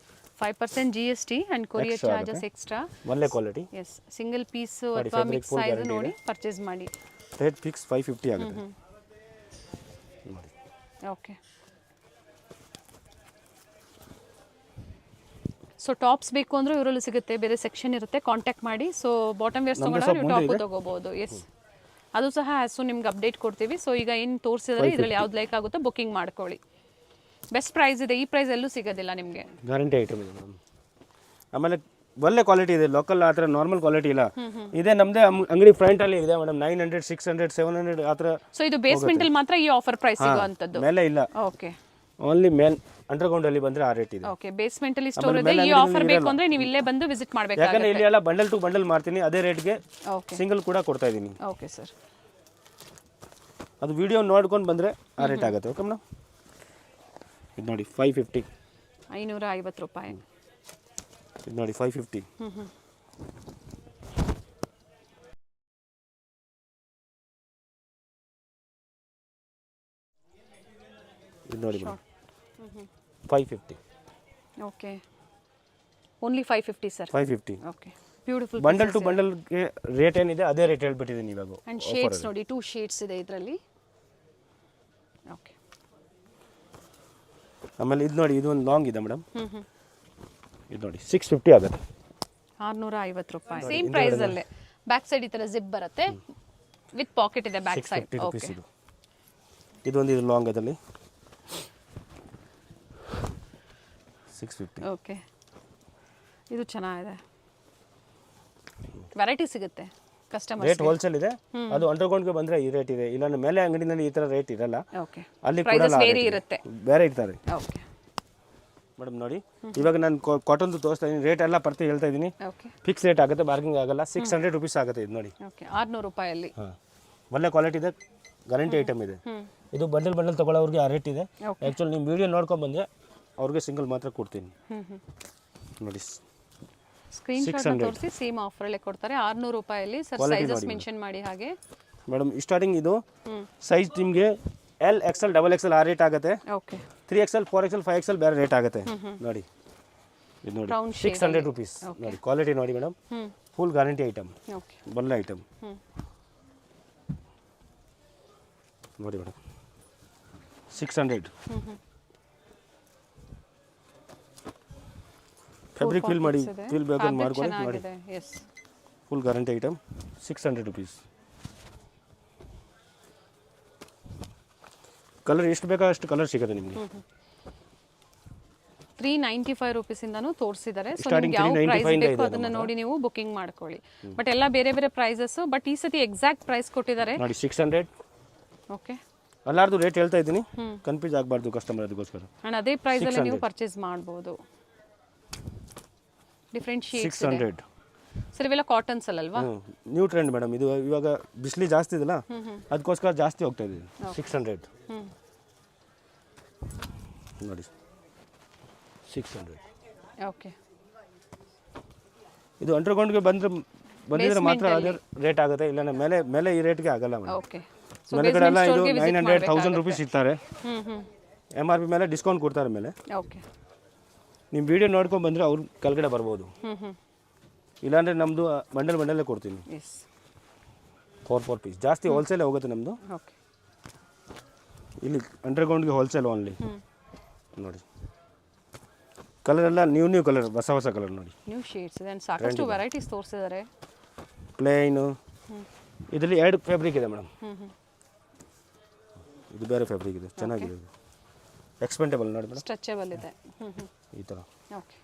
5% GST and courier charges extra. ಒಳ್ಳೆ ಕ್ವಾಲಿಟಿ. ಎಸ್, ಸಿಂಗಲ್ ಪೀಸ್ ಅಥವಾ ಮಿಕ್ಸ್ ಸೈಜ್ ನೋಡಿ ಪರ್ಚೇಸ್ ಮಾಡಿ. ರೇಟ್ ಫಿಕ್ಸ್ 550 ಆಗುತ್ತೆ. ಓಕೆ, ಸೊ ಟಾಪ್ಸ್ ಬೇಕು ಅಂದ್ರೆ ಇವರಲ್ಲೂ ಸಿಗುತ್ತೆ, ಬೇರೆ ಸೆಕ್ಷನ್ ಇರುತ್ತೆ, ಕಾಂಟ್ಯಾಕ್ಟ್ ಮಾಡಿ. ಸೊ ಬಾಟಮ್ ವೇರ್ಸ್ ತಗೊಂಡ್ರೆ ನೀವು ಟಾಪ್ ತಗೋಬಹುದು. ಎಸ್, ಅದು ಸಹ ಆ್ಯಸ್ ನಿಮ್ಗೆ ಅಪ್ಡೇಟ್ ಕೊಡ್ತೀವಿ. ಸೊ ಈಗ ಏನು ತೋರಿಸಿದ್ರೆ ಇದರಲ್ಲಿ ಯಾವ್ದು ಲೈಕ್ ಆಗುತ್ತೋ ಬುಕ್ಕಿಂಗ್ ಮಾಡ್ಕೊಳ್ಳಿ. ಬೆಸ್ಟ್ ಪ್ರೈಸ್ ಇದೆ, ಈ ಪ್ರೈಸ್ ಎಲ್ಲೂ ಸಿಗೋದಿಲ್ಲ ನಿಮಗೆ, ಗ್ಯಾರಂಟಿ ಐಟಮ್ ಇದೆ ಮೇಡಮ್. ಆಮೇಲೆ ಒಳ್ಳೆ ಕ್ವಾಲಿಟಿ ಇದೆ, ಲೋಕಲ್ ಆ ಥರ ನಾರ್ಮಲ್ ಕ್ವಾಲಿಟಿ ಇಲ್ಲ. ಇದೇ ನಮ್ಮದೇ ಅಂಗಡಿ ಫ್ರಂಟ್ ಅಲ್ಲಿ ಇದೆ ಮೇಡಮ್, 900, 600, 700 ಆ ಥರ. ಸೊ ಇದು ಬೇಸ್ಮೆಂಟ್ ಅಲ್ಲಿ ಮಾತ್ರ ಈ ಆಫರ್ ಪ್ರೈಸ್ ಸಿಗುವಂತದ್ದು, ಮೇಲೆ ಇಲ್ಲ. ಓಕೆ, ಓನ್ಲಿ ಮೇನ್ ಅಂಡರ್ಗ್ರೌಂಡ್ ಅಲ್ಲಿ ಬಂದ್ರೆ ಆ ರೇಟ್ ಇದೆ. ಓಕೆ, ಬೇಸ್ಮೆಂಟ್ ಅಲ್ಲಿ ಸ್ಟೋರ್ ಇದೆ. ಈ ಆಫರ್ ಬೇಕು ಅಂದ್ರೆ ನೀವು ಇಲ್ಲೇ ಬಂದು ವಿಸಿಟ್ ಮಾಡಬೇಕಾಗುತ್ತೆ. ಯಾಕಂದ್ರೆ ಇಲ್ಲಿ ಎಲ್ಲ ಬಂಡಲ್ ಟು ಬಂಡಲ್ ಮಾಡ್ತೀನಿ, ಅದೇ ರೇಟ್ಗೆ ಓಕೆ, ಸಿಂಗಲ್ ಕೂಡ ಕೊಡ್ತಾ ಇದ್ದೀನಿ. ಓಕೆ ಸರ್, ಅದು ವಿಡಿಯೋ ನೋಡ್ಕೊಂಡು ಬಂದ್ರೆ ಆ ರೇಟ್ ಆಗುತ್ತೆ. ಓಕೆ ಮೇಡಮ್, ಇದು ನೋಡಿ 550, 550 ರೂಪಾಯಿ. ಇದು ನೋಡಿ 550. ಇದು ನೋಡಿ madam 550. Okay, only 550 sir. 550. Okay, beautiful. Bundle to ಬಂಡಲ್ಗೆ ರೇಟ್ ಏನಿದೆ ಅದೇ ರೇಟ್ ಹೇಳ್ಬಿಟ್ಟಿದ್ದೀನಿ ಇವಾಗ. ಅಂಡ್ ಶೇಡ್ಸ್ ನೋಡಿ, 2 ಶೇಡ್ಸ್ ಇದೆ ಇದರಲ್ಲಿ. ಓಕೆ, ಆಮೇಲೆ ಇದು ನೋಡಿ, ಇದು ಒಂದು ಲಾಂಗ್ ಇದೆ ಮೇಡಮ್. ಇದು ನೋಡಿ 650 ಆಗುತ್ತೆ. 650 ರೂಪಾಯಿ. ಸೇಮ್ ಪ್ರೈಸ್ ಅಲ್ಲೇ. ಬ್ಯಾಕ್ ಸೈಡ್ ಈ ತರ ಜಿಪ್ ಬರುತ್ತೆ, ವಿತ್ ಪಾಕೆಟ್ ಇದೆ ಬ್ಯಾಕ್ ಸೈಡ್. 650 ರೂಪೀಸ್ ಇದು. ಇದೊಂದು ಇದು ಲಾಂಗ್ ಅದರಲ್ಲಿ 650. ಓಕೆ, ಇದು ಚೆನ್ನಾಗಿದೆ, ವೆರೈಟಿ ಸಿಗುತ್ತೆ. ಕಸ್ಟಮರ್ ರೇಟ್ ಹೋಲ್ಸೇಲ್ ಇದೆ, ಅದು ಅಂಡರ್ಗ್ರೌಂಡ್ಗೆ ಬಂದ್ರೆ ಈ ರೇಟ್ ಇದೆ. ಇಲ್ಲ ಮೇಲೆ ಅಂಗಡಿನಲ್ಲಿ ಈ ತರ ರೇಟ್ ಇರಲ್ಲ. ಓಕೆ, ಅಲ್ಲಿ ಪ್ರೈಸಸ್ ಬೇರೆ ಇರುತ್ತೆ, ಬೇರೆ ಇರ್ತಾರೆ. ಓಕೆ, ಮೇಡಮ್ ನೋಡಿ ಇವಾಗ ನಾನು ಕಾಟನ್ದು ತೋರಿಸ್ತಾ ಇದ್ದೀನಿ, ರೇಟ್ ಎಲ್ಲ ಬರ್ತಾ ಹೇಳ್ತಾ ಇದ್ದೀನಿ. ಓಕೆ ಫಿಕ್ಸ್ ರೇಟ್ ಆಗುತ್ತೆ, ಬಾರ್ಗಿಂಗ್ ಆಗಲ್ಲ. 600 ರುಪೀಸ್ ಆಗುತ್ತೆ ಇದು ನೋಡಿ. ಓಕೆ 600 ರೂಪಾಯಲ್ಲಿ. ಹಾಂ, ಒಳ್ಳೆ ಕ್ವಾಲಿಟಿ ಇದೆ, ಗ್ಯಾರಂಟಿ ಐಟಮ್ ಇದೆ. ಇದು ಬಂಡಲ್ ತೊಗೊಳ್ಳೋರಿಗೆ ಆ ರೇಟ್ ಇದೆ. ಆ್ಯಕ್ಚುಲಿ ನಿಮ್ಮ ವಿಡಿಯೋ ನೋಡ್ಕೊಂಡು ಬಂದರೆ ಅವ್ರಿಗೆ ಸಿಂಗಲ್ ಮಾತ್ರ ಕೊಡ್ತೀನಿ ನೋಡಿ. ಸ್ಕ್ರೀನ್ ಶಾಟ್ ತೋರಿಸಿ ಸೇಮ್ ಆಫರಲ್ಲೇ ಕೊಡ್ತಾರೆ 600 ರೂಪಾಯಲ್ಲಿ. ಸರ್ ಸೈಜಸ್ ಮೆನ್ಷನ್ ಮಾಡಿ ಹಾಗೆ ಮೇಡಮ್. ಸ್ಟಾರ್ಟಿಂಗ್ ಇದು ಸೈಜ್ ನಿಮಗೆ L, XL, XXL ಆ ರೇಟ್ ಆಗುತ್ತೆ. ಓಕೆ 3XL, 4XL, 5XL ಬೇರೆ ರೇಟ್ ಆಗುತ್ತೆ ನೋಡಿ. ಇದು ನೋಡಿ 600 ರುಪೀಸ್ ನೋಡಿ. ಕ್ವಾಲಿಟಿ ನೋಡಿ madam, full guarantee item, okay ಒಳ್ಳೆ ಐಟಮ್ ನೋಡಿ ಮೇಡಮ್. 600 ಫ್ಯಾಬ್ರಿಕ್ ಫೀಲ್ ಮಾಡಿ, ಫೀಲ್ ಬೇಕಂತ ಮಾಡ್ಕೊಳ್ಳಿ ನೋಡಿ. Full guarantee item 600 rupees. Colour ಎಷ್ಟು ಬೇಕಾ ಅಷ್ಟು ಕಲರ್ ಸಿಗುತ್ತೆ ನಿಮಗೆ. 395 ರುಪೀಸ್ ಇಂದಾನು ತೋರಿಸಿದ್ದಾರೆ. ಸೊ ನಿಮ್ಗೆ ಯಾವ ಪ್ರೈಸ್ ಬೇಕು ಅದನ್ನ ನೋಡಿ ನೀವು ಬುಕಿಂಗ್ ಮಾಡ್ಕೊಳ್ಳಿ. ಬಟ್ ಎಲ್ಲ ಬೇರೆ ಬೇರೆ ಪ್ರೈಸಸ್, ಬಟ್ ಈ ಸತಿ ಎಕ್ಸಾಕ್ಟ್ ಪ್ರೈಸ್ ಕೊಟ್ಟಿದ್ದಾರೆ ನೋಡಿ 600. ಓಕೆ ಎಲ್ಲಾರ್ದು ರೇಟ್ ಹೇಳ್ತಾ ಇದ್ದೀನಿ, ಕನ್ಫ್ಯೂಸ್ ಆಗಬಾರ್ದು ಕಸ್ಟಮರ್, ಅದಕ್ಕೋಸ್ಕರ. ಅಂಡ್ ಅದೇ ಪ್ರೈಸ್ ಅಲ್ಲಿ ನೀವು ಪರ್ಚೇಸ್ ಮಾಡಬಹುದು. Different shades 600. ಸರ್ ಇವೆಲ್ಲ ಕಾಟನ್ಸ್ ಅಲ್ವಾ? ನ್ಯೂ ಟ್ರೆಂಡ್ ಮೇಡಮ್ ಇದು. ಇವಾಗ ಬಿಸಿಲಿ ಜಾಸ್ತಿ ಇದೆಲ್ಲ, ಅದಕ್ಕೋಸ್ಕರ ಜಾಸ್ತಿ ಹೋಗ್ತಾ ಇದೆ. 600 ನೋಡಿ 600. ಓಕೆ ಇದು ಅಂಡರ್ಗ್ರೌಂಡ್ಗೆ ಬಂದಿದ್ರೆ ಮಾತ್ರ ಅದೇ ರೇಟ್ ಆಗುತ್ತೆ, ಇಲ್ಲ ಮೇಲೆ ಈ ರೇಟ್ಗೆ ಆಗಲ್ಲ ಮೇಡಮ್. ಓಕೆ ಮನೆ ಕಡೆ ಎಲ್ಲ ಇದು 900, 1000 ರುಪೀಸ್ ಇರ್ತಾರೆ. MRP ಮೇಲೆ ಡಿಸ್ಕೌಂಟ್ ಕೊಡ್ತಾರೆ ಮೇಲೆ. ಓಕೆ ನಿಮ್ಮ ವಿಡಿಯೋ ನೋಡ್ಕೊಂಡು ಬಂದರೆ ಅವ್ರು ಕೆಳಗಡೆ ಬರ್ಬೋದು. ಇಲ್ಲಾಂದರೆ ನಮ್ಮದು ಬಂಡಲೇ ಕೊಡ್ತೀನಿ. 4 ಪೀಸ್ ಜಾಸ್ತಿ ಹೋಲ್ಸೇಲೇ ಹೋಗುತ್ತೆ ನಮ್ಮದು. ಓಕೆ ಇಲ್ಲಿ ಅಂಡರ್ಗ್ರೌಂಡ್ಗೆ ಹೋಲ್ಸೇಲ್ ಓನ್ಲಿ ನೋಡಿ. ಕಲರ್ ಎಲ್ಲ ನ್ಯೂ ಕಲರ್, ಹೊಸ ಕಲರ್ ನೋಡಿ. ನ್ಯೂ ಶೇಡ್ಸ್ ಇದೆ, ಸಾಕಷ್ಟು ವೆರೈಟೀಸ್ ತೋರಿಸಿದ್ದಾರೆ. ಪ್ಲೇನು ಇದರಲ್ಲಿ 2 ಫ್ಯಾಬ್ರಿಕ್ ಇದೆ ಮೇಡಮ್. ಇದು ಬೇರೆ ಫ್ಯಾಬ್ರಿಕ್ ಇದೆ, ಚೆನ್ನಾಗಿದೆ. ಎಕ್ಸ್ಪೆಂಟೇಬಲ್ ನೋಡಿ ಮೇಡಮ್, ಸ್ಟ್ರೆಚಬಲ್ ಇದೆ ಈ ಥರ. ಓಕೆ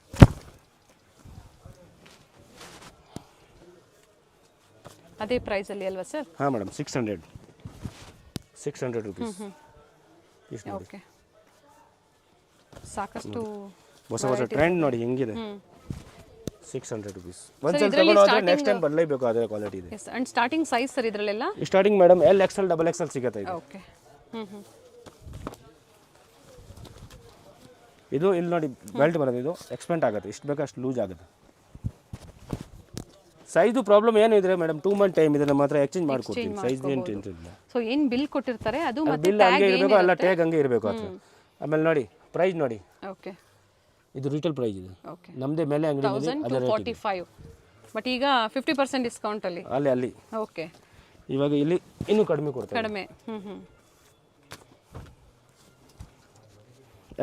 ಅದೇ ಪ್ರೈಸ್ ಅಲ್ಲಿ ಅಲ್ವಾ ಸರ್? ಹಾಂ ಮೇಡಮ್ 600 ರುಪೀಸ್. ಓಕೆ ಸಾಕಷ್ಟು ಹೊಸ ಟ್ರೆಂಡ್ ನೋಡಿ ಹೆಂಗಿದೆ. 600 ರುಪೀಸ್. ಒಂದ್ಸಲ ತಗೊಂಡ್ರೆ ನೆಕ್ಸ್ಟ್ ಟೈಮ್ ಬದಲೇಬೇಕು, ಅದೇ ಕ್ವಾಲಿಟಿ ಇದೆ. ಅಂಡ್ ಸ್ಟಾರ್ಟಿಂಗ್ ಸೈಜ್ ಸರ್ ಇದರಲ್ಲೆಲ್ಲ? Starting madam L, XL, XXL ಸಿಗುತ್ತೆ ಇದು. ಓಕೆ ಇದು ಇಲ್ಲಿ ನೋಡಿ ಬೆಲ್ಟ್ ಬರೋದು, ಇದು ಎಕ್ಸ್ಪೆಂಡ್ ಆಗುತ್ತೆ, ಇಷ್ಟು ಬೇಕಾ ಅಷ್ಟು ಲೂಸ್ ಆಗುತ್ತೆ. ಸೈಜು ಪ್ರಾಬ್ಲಮ್ ಏನು ಇದ್ರೆ ಮೇಡಮ್ 2 ಮಂತ್ ಟೈಮ್ ಇದೆ, ನಮ್ಮ ಹತ್ರ ಎಕ್ಸ್ಚೇಂಜ್ ಮಾಡ್ಕೊಡ್ತೀನಿ. ಸೈಜ್ ಏನು ಟೆನ್ಷನ್ ಇಲ್ಲ. ಸೊ ಏನು ಬಿಲ್ ಕೊಟ್ಟಿರ್ತಾರೆ ಅದು ಮತ್ತೆ ಬಿಲ್ ಹಂಗೆ ಇರಬೇಕು, ಎಲ್ಲ ಟ್ಯಾಗ್ ಹಂಗೆ ಇರಬೇಕು ಅದು. ಆಮೇಲೆ ನೋಡಿ ಪ್ರೈಸ್ ನೋಡಿ, ಓಕೆ ಇದು ರಿಟೇಲ್ ಪ್ರೈಸ್ ಇದೆ. ಓಕೆ ನಮ್ಮದೇ ಮೇಲೆ ಅಂಗಡಿ ಇದೆ, ಅದೇ ರೇಟ್ ಇದೆ. 1245. ಬಟ್ ಈಗ 50% ಡಿಸ್ಕೌಂಟ್ ಅಲ್ಲಿ ಅಲ್ಲಿ ಓಕೆ ಇವಾಗ ಇಲ್ಲಿ ಇನ್ನೂ ಕಡಿಮೆ ಕೊಡ್ತಾರೆ. ಕಡಿಮೆ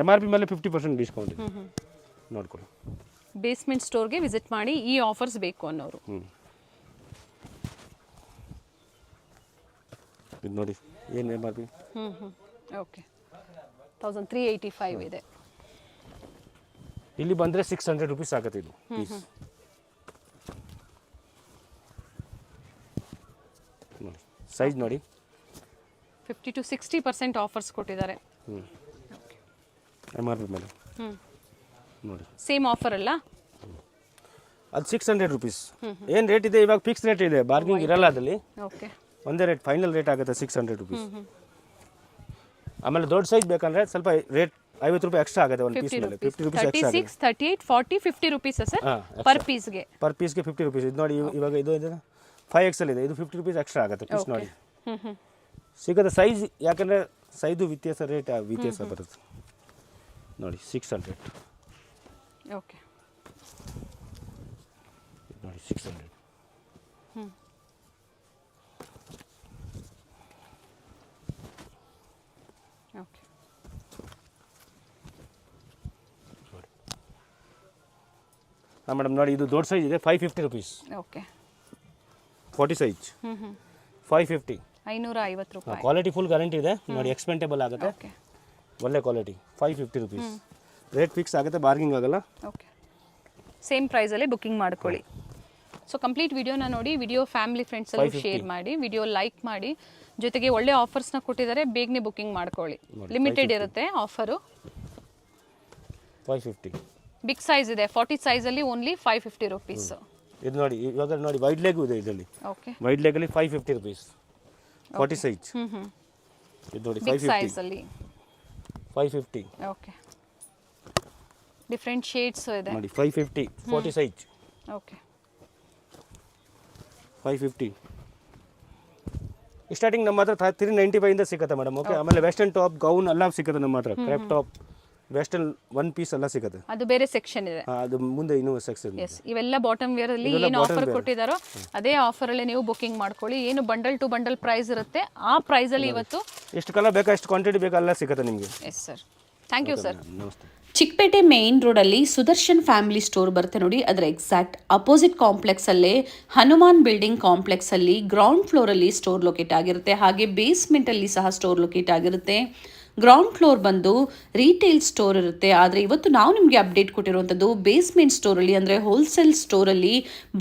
MRP ಮೇಲೆ 50% ಡಿಸ್ಕೌಂಟ್ ಇದೆ, ನೋಡ್ಕೊಳ್ಳಿ. ಬೇಸ್ಮೆಂಟ್ ಸ್ಟೋರ್ಗೆ ವಿಸಿಟ್ ಮಾಡಿ ಈ ಆಫರ್ಸ್ ಬೇಕು ಅನ್ನೋರು. ಇದು ನೋಡಿ ಏನು MRP. ಓಕೆ 1385 ಇದೆ. ಇಲ್ಲಿ ಬಂದರೆ 600 ರುಪೀಸ್ ಆಗುತ್ತೆ ಇದು ಪೀಸ್ ನೋಡಿ. ಸೈಜ್ ನೋಡಿ 50 to 60% ಆಫರ್ಸ್ ಕೊಟ್ಟಿದ್ದಾರೆ. MRP ಮೇಲೆ ನೋಡಿ ಸೇಮ್ ಆಫರ್ ಅಲ್ಲ ಅದು 600 ರುಪೀಸ್. ಏನು ರೇಟ್ ಇದೆ ಇವಾಗ ಫಿಕ್ಸ್ ರೇಟ್ ಇದೆ, ಬಾರ್ಗಿಂಗ್ ಇರಲ್ಲ ಅದಲ್ಲಿ. ಓಕೆ ಒಂದೇ ರೇಟ್, ಫೈನಲ್ ರೇಟ್ ಆಗುತ್ತೆ 600 ರುಪೀಸ್. ಆಮೇಲೆ ದೊಡ್ಡ ಸೈಜ್ ಬೇಕಂದ್ರೆ ಸ್ವಲ್ಪ ರೇಟ್ 50 ರೂಪಾಯಿ ಎಕ್ಸ್ಟ್ರಾ ಆಗುತ್ತೆ ಒಂದು ಪೀಸ್ ಮೇಲೆ. 50 ರೂಪೀಸ್ ಎಕ್ಸ್ಟ್ರಾ ಆಗುತ್ತೆ. 36, 38, 40, 50 ರುಪೀಸ್ ಸರ್ ಪರ್ ಪೀಸ್ಗೆ. ಪರ್ ಪೀಸ್ಗೆ 50 ರೂಪೀಸ್. ಇದು ನೋಡಿ ಇವಾಗ ಇದು ಇದೆ 5XL ಇದೆ, ಇದು 50 ರೂಪೀಸ್ ಎಕ್ಸ್ಟ್ರಾ ಆಗುತ್ತೆ ಪೀಸ್ ನೋಡಿ. ಸಿಗುತ್ತೆ ಸೈಜ್, ಯಾಕಂದರೆ ಸೈಜು ವ್ಯತ್ಯಾಸ, ರೇಟ್ ವ್ಯತ್ಯಾಸ ಬರುತ್ತೆ ನೋಡಿ. 600 ಓಕೆ ನೋಡಿ 600. ಓಕೆ ಹಾಂ ಮೇಡಮ್ ನೋಡಿ, ಇದು ದೊಡ್ಡ ಸೈಜ್ ಇದೆ 550 ರುಪೀಸ್. Okay 40 size 550. 550 ರೂಪಾಯಿ. ಕ್ವಾಲಿಟಿ ಫುಲ್ ಗ್ಯಾರಂಟಿ ಇದೆ ನೋಡಿ, ಎಕ್ಸ್ಪೆಂಟೇಬಲ್ ಆಗುತ್ತೆ, ಓಕೆ ಒಳ್ಳೆ ಕ್ವಾಲಿಟಿ. 550 ರುಪೀಸ್ ರೇಟ್ ಫಿಕ್ಸ್ ಆಗುತ್ತೆ, ಬಾರ್ಗಿಂಗ್ ಆಗಲ್ಲ. ಓಕೆ ಸೇಮ್ ಪ್ರೈಸಲ್ಲೇ ಬುಕ್ಕಿಂಗ್ ಮಾಡ್ಕೊಳ್ಳಿ. ಸೊ ಕಂಪ್ಲೀಟ್ ವಿಡಿಯೋನ ನೋಡಿ, ವಿಡಿಯೋ ಫ್ಯಾಮಿಲಿ ಫ್ರೆಂಡ್ಸಲ್ಲೂ ಶೇರ್ ಮಾಡಿ, ವಿಡಿಯೋ ಲೈಕ್ ಮಾಡಿ, ಜೊತೆಗೆ ಒಳ್ಳೆ ಆಫರ್ಸ್ನ ಕೊಟ್ಟಿದ್ದಾರೆ, ಬೇಗನೆ ಬುಕ್ಕಿಂಗ್ ಮಾಡ್ಕೊಳ್ಳಿ. ಲಿಮಿಟೆಡ್ ಇರುತ್ತೆ ಆಫರು. 550. ಬಿಗ್ ಸೈಜ್ ಇದೆ 40 ಸೈಜಲ್ಲಿ ಓನ್ಲಿ 550 ರುಪೀಸ್. ಇದು ನೋಡಿ ಇವಾಗ ನೋಡಿ ವೈಡ್ ಲೆಗ್ ಇದೆ ಇದರಲ್ಲಿ. ಓಕೆ, ವೈಡ್ ಲೆಗಲ್ಲಿ 550 ರುಪೀಸ್ 40 ಸೈಜ್. ಇದು ನೋಡಿ ಬಿಗ್ 550 ಸೈಜಲ್ಲಿ 550 ಓಕೆ. ಡಿಫ್ರೆಂಟ್ ಶೇಡ್ಸ್ ಇದೆ ನೋಡಿ 550 40 ಸೈಜ್. ಓಕೆ, 550 ಸ್ಟಾರ್ಟಿಂಗ್ ನಮ್ಮ ಹತ್ರ 395 ಇಂದ ಸಿಗುತ್ತೆ ಮೇಡಮ್. ಓಕೆ, ಆಮೇಲೆ ವೆಸ್ಟರ್ನ್ ಟಾಪ್ ಗೌನ್ ಎಲ್ಲ ಸಿಗುತ್ತೆ ನಮ್ಮ ಹತ್ರ. Crepe top western one piece ಎಲ್ಲ ಸಿಗುತ್ತೆ. ಅದು ಬೇರೆ ಸೆಕ್ಷನ್ ಇದೆ. ಅದು ಮುಂದೆ ಇನ್ನೂ ಸೆಕ್ಷನ್. ಎಸ್, ಇವೆಲ್ಲ ಬಾಟಮ್ ವೇರ್ ಅಲ್ಲಿ ಏನು ಆಫರ್ ಕೊಟ್ಟಿದ್ದಾರೋ ಅದೇ ಆಫರ್ ಅಲ್ಲಿ ನೀವು ಬುಕಿಂಗ್ ಮಾಡ್ಕೊಳ್ಳಿ. ಏನು ಬಂಡಲ್ ಟು ಬಂಡಲ್ ಪ್ರೈಸ್ ಇರುತ್ತೆ ಆ ಪ್ರೈಸ್ ಅಲ್ಲಿ ಇವತ್ತು ಎಷ್ಟು ಕಲರ್ ಬೇಕಾ ಎಷ್ಟು ಕ್ವಾಂಟಿಟಿ ಬೇಕಾ ಎಲ್ಲ ಸಿಗುತ್ತೆ ನಿಮಗೆ. Yes sir, thank you sir. ನಮಸ್ತೆ. ಚಿಕ್ಕಪೇಟೆ ಮೇನ್ ರೋಡಲ್ಲಿ ಸುದರ್ಶನ್ ಫ್ಯಾಮಿಲಿ ಸ್ಟೋರ್ ಬರುತ್ತೆ ನೋಡಿ, ಅದರ ಎಕ್ಸಾಕ್ಟ್ ಅಪೋಸಿಟ್ ಕಾಂಪ್ಲೆಕ್ಸ್ ಅಲ್ಲೇ ಹನುಮಾನ್ ಬಿಲ್ಡಿಂಗ್ ಕಾಂಪ್ಲೆಕ್ಸ್ ಅಲ್ಲಿ ಗ್ರೌಂಡ್ ಫ್ಲೋರ್ ಅಲ್ಲಿ ಸ್ಟೋರ್ ಲೊಕೇಟ್ ಆಗಿರುತ್ತೆ. ಹಾಗೆ ಬೇಸ್ಮೆಂಟ್ ಅಲ್ಲಿ ಸಹ ಸ್ಟೋರ್ ಲೊಕೇಟ್ ಆಗಿರುತ್ತೆ. ಗ್ರೌಂಡ್ ಫ್ಲೋರ್ ಬಂದು ರೀಟೇಲ್ ಸ್ಟೋರ್ ಇರುತ್ತೆ. ಆದರೆ ಇವತ್ತು ನಾವು ನಿಮಗೆ ಅಪ್ಡೇಟ್ ಕೊಟ್ಟಿರುವಂಥದ್ದು ಬೇಸ್ಮೆಂಟ್ ಸ್ಟೋರಲ್ಲಿ ಅಂದರೆ ಹೋಲ್ಸೇಲ್ ಸ್ಟೋರಲ್ಲಿ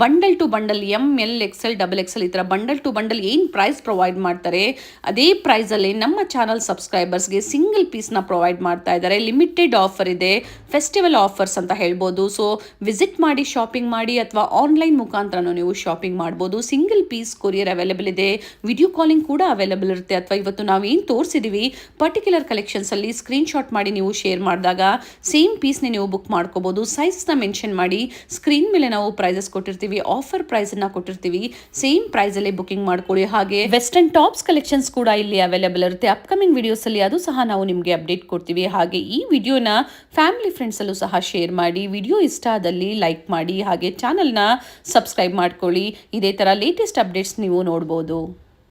bundle to bundle ML XL XXL ಈ ಥರ ಬಂಡಲ್ ಟು ಬಂಡಲ್ ಏನು ಪ್ರೈಸ್ ಪ್ರೊವೈಡ್ ಮಾಡ್ತಾರೆ ಅದೇ ಪ್ರೈಸಲ್ಲಿ ನಮ್ಮ ಚಾನಲ್ ಸಬ್ಸ್ಕ್ರೈಬರ್ಸ್ಗೆ ಸಿಂಗಲ್ ಪೀಸ್ನ ಪ್ರೊವೈಡ್ ಮಾಡ್ತಾ ಇದ್ದಾರೆ. ಲಿಮಿಟೆಡ್ ಆಫರ್ ಇದೆ, ಫೆಸ್ಟಿವಲ್ ಆಫರ್ಸ್ ಅಂತ ಹೇಳ್ಬೋದು. ಸೊ ವಿಸಿಟ್ ಮಾಡಿ ಶಾಪಿಂಗ್ ಮಾಡಿ ಅಥವಾ ಆನ್ಲೈನ್ ಮುಖಾಂತರನೂ ನೀವು ಶಾಪಿಂಗ್ ಮಾಡ್ಬೋದು. ಸಿಂಗಲ್ ಪೀಸ್ ಕೊರಿಯರ್ ಅವೈಲೇಬಲ್ ಇದೆ, ವಿಡಿಯೋ ಕಾಲಿಂಗ್ ಕೂಡ ಅವೈಲೇಬಲ್ ಇರುತ್ತೆ. ಅಥವಾ ಇವತ್ತು ನಾವು ಏನು ತೋರಿಸಿದ್ದೀವಿ ಪರ್ಟಿಕ್ಯುಲರ್ ಕಲೆಕ್ಷನ್ಸ್ ಅಲ್ಲಿ ಸ್ಕ್ರೀನ್ ಶಾಟ್ ಮಾಡಿ ನೀವು ಶೇರ್ ಮಾಡಿದಾಗ ಸೇಮ್ ಪೀಸ್ನ ನೀವು ಬುಕ್ ಮಾಡ್ಕೋಬಹುದು. ಸೈಜ್ನ ಮೆನ್ಷನ್ ಮಾಡಿ ಸ್ಕ್ರೀನ್ ಮೇಲೆ ನಾವು ಪ್ರೈಸಸ್ ಕೊಟ್ಟಿರ್ತೀವಿ, ಆಫರ್ ಪ್ರೈಸ್ ಅನ್ನ ಕೊಟ್ಟಿರ್ತೀವಿ, ಸೇಮ್ ಪ್ರೈಸ್ ಅಲ್ಲಿ ಬುಕಿಂಗ್ ಮಾಡ್ಕೊಳ್ಳಿ. ಹಾಗೆ ವೆಸ್ಟರ್ನ್ ಟಾಪ್ಸ್ ಕಲೆಕ್ಷನ್ಸ್ ಕೂಡ ಇಲ್ಲಿ ಅವೈಲೇಬಲ್ ಇರುತ್ತೆ. ಅಪ್ಕಮಿಂಗ್ ವಿಡಿಯೋಸ್ ಅಲ್ಲಿ ಅದು ಸಹ ನಾವು ನಿಮಗೆ ಅಪ್ಡೇಟ್ ಕೊಡ್ತೀವಿ. ಹಾಗೆ ಈ ವಿಡಿಯೋನ ಫ್ಯಾಮಿಲಿ ಫ್ರೆಂಡ್ಸ್ ಅಲ್ಲೂ ಸಹ ಶೇರ್ ಮಾಡಿ. ವಿಡಿಯೋ ಇಷ್ಟ ಆದಲ್ಲಿ ಲೈಕ್ ಮಾಡಿ, ಹಾಗೆ ಚಾನಲ್ನ ಸಬ್ಸ್ಕ್ರೈಬ್ ಮಾಡ್ಕೊಳ್ಳಿ. ಇದೇ ತರ ಲೇಟೆಸ್ಟ್ ಅಪ್ಡೇಟ್ಸ್ ನೀವು ನೋಡ್ಬೋದು.